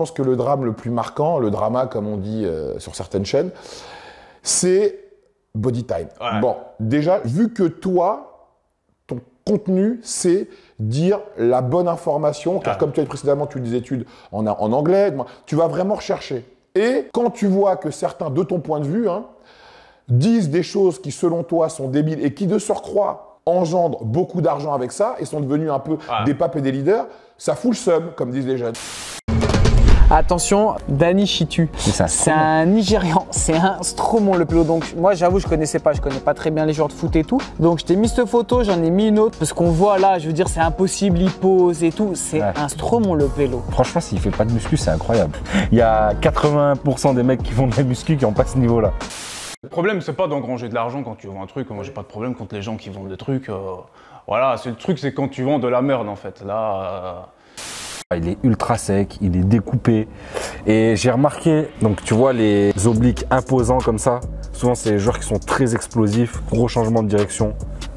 pense que le drame le plus marquant, le drama comme on dit sur certaines chaînes, c'est Body Time. Ouais. Bon, déjà, vu que toi, ton contenu, c'est dire la bonne information, car comme tu as dit précédemment, tu as des études en anglais, tu vas vraiment rechercher. Et quand tu vois que certains, de ton point de vue, disent des choses qui, selon toi, sont débiles et qui, de surcroît, engendrent beaucoup d'argent avec ça et sont devenus un peu des papes et des leaders, ça fout le seum, comme disent les jeunes. Attention, Danny Chitu. C'est un Nigérian, c'est un Stromon le pelot. Donc moi j'avoue je connais pas très bien les joueurs de foot et tout. Donc je t'ai mis cette photo, j'en ai mis une autre parce qu'on voit là, je veux dire c'est impossible, il pose et tout. C'est un Stromon le pelot. Franchement s'il fait pas de muscu c'est incroyable. Il y a 80% des mecs qui font de la muscu qui n'ont pas ce niveau là. Le problème c'est pas d'engranger de l'argent quand tu vends un truc. Moi j'ai pas de problème contre les gens qui vendent des trucs. Voilà, le truc c'est quand tu vends de la merde en fait. Là. Il est ultra sec, il est découpé et j'ai remarqué, donc tu vois les obliques imposants comme ça, souvent c'est les joueurs qui sont très explosifs, gros changement de direction,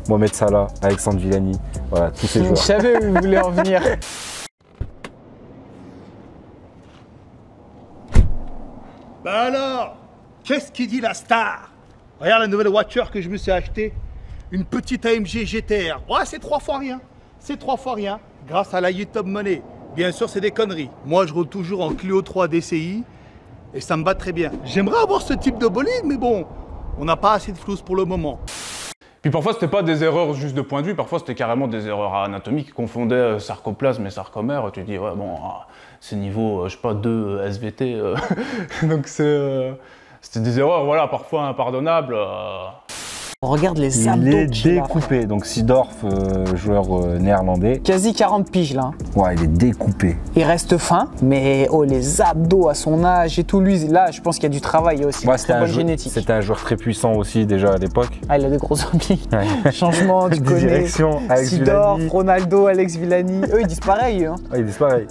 Mohamed Salah, Alexandre Villani, voilà tous ces joueurs. Je savais où il voulait en venir. Bah alors, qu'est-ce qu'il dit la star? Regarde la nouvelle voiture que je me suis achetée, une petite AMG GTR. Ouais, c'est 3 fois rien, c'est 3 fois rien, grâce à la YouTube Money. Bien sûr, c'est des conneries. Moi, je roule toujours en Clio 3 DCI et ça me va très bien. J'aimerais avoir ce type de bolide, mais bon, on n'a pas assez de flouze pour le moment. Puis parfois, c'était pas des erreurs juste de point de vue, parfois c'était carrément des erreurs anatomiques qui confondaient sarcoplasme et sarcomère. Tu dis, ouais, bon, c'est niveau, je sais pas, 2 SVT. Donc c'était des erreurs, voilà, parfois impardonnables. On regarde les abdos. Il est découpé, donc Seedorf, joueur néerlandais. Quasi 40 piges là. Ouais, il est découpé. Il reste fin, mais oh les abdos à son âge et tout, lui, là je pense qu'il y a du travail aussi, Ouais, très bonne génétique. C'était un joueur très puissant aussi déjà à l'époque. Ah, il a de gros obliques. Changement, tu connais. Direction, Alex Seedorf, Villani. Ronaldo, Alex Villani. Eux ils disent pareil. Ouais, ils disent pareil.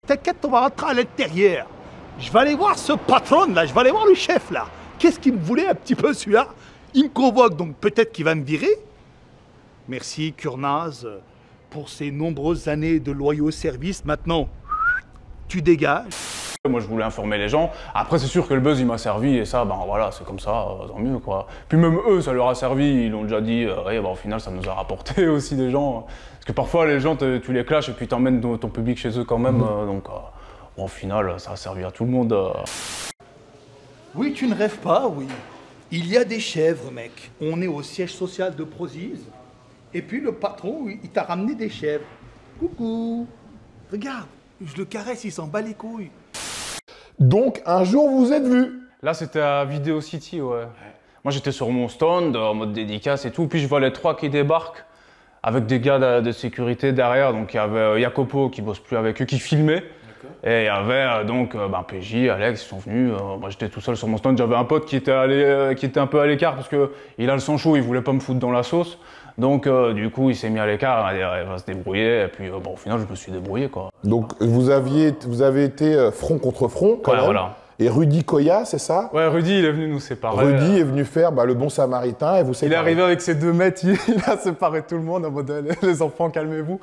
T'inquiète, on va rentrer à l'intérieur. Je vais aller voir ce patron là, je vais aller voir le chef là. Qu'est-ce qu'il me voulait un petit peu celui-là? Il me convoque, donc peut-être qu'il va me virer. Merci Kurnaz pour ces nombreuses années de loyaux services. Maintenant, tu dégages. Moi je voulais informer les gens. Après c'est sûr que le buzz il m'a servi et ça, ben voilà, c'est comme ça, tant mieux quoi. Puis même eux ça leur a servi, ils l'ont déjà dit, ouais, ben, au final ça nous a rapporté aussi des gens. Parce que parfois les gens, tu les clashes et puis t'emmènes ton public chez eux quand même. Donc bon, au final ça a servi à tout le monde. Oui, tu ne rêves pas, oui. Il y a des chèvres, mec. On est au siège social de Prozise. Et puis le patron, il t'a ramené des chèvres. Coucou. Regarde, je le caresse, il s'en bat les couilles. Donc, un jour, vous êtes vus. Là c'était à Video City, ouais. Moi j'étais sur mon stand en mode dédicace et tout, puis je vois les 3 qui débarquent avec des gars de sécurité derrière. Donc il y avait Jacopo qui bosse plus avec eux, qui filmait. Et il y avait donc PJ, Alex, ils sont venus. Moi j'étais tout seul sur mon stand, j'avais un pote qui était un peu à l'écart parce qu'il a le sang chaud, il voulait pas me foutre dans la sauce. Donc du coup il s'est mis à l'écart, il va se débrouiller. Et puis bon, au final je me suis débrouillé quoi. Donc, vous avez été front contre front, quand même. Voilà. Et Rudy Koya, c'est ça? Ouais, Rudy il est venu nous séparer. Rudy est venu faire le bon samaritain et vous séparer. Il est arrivé avec ses 2 mètres, il a séparé tout le monde en mode les enfants calmez-vous.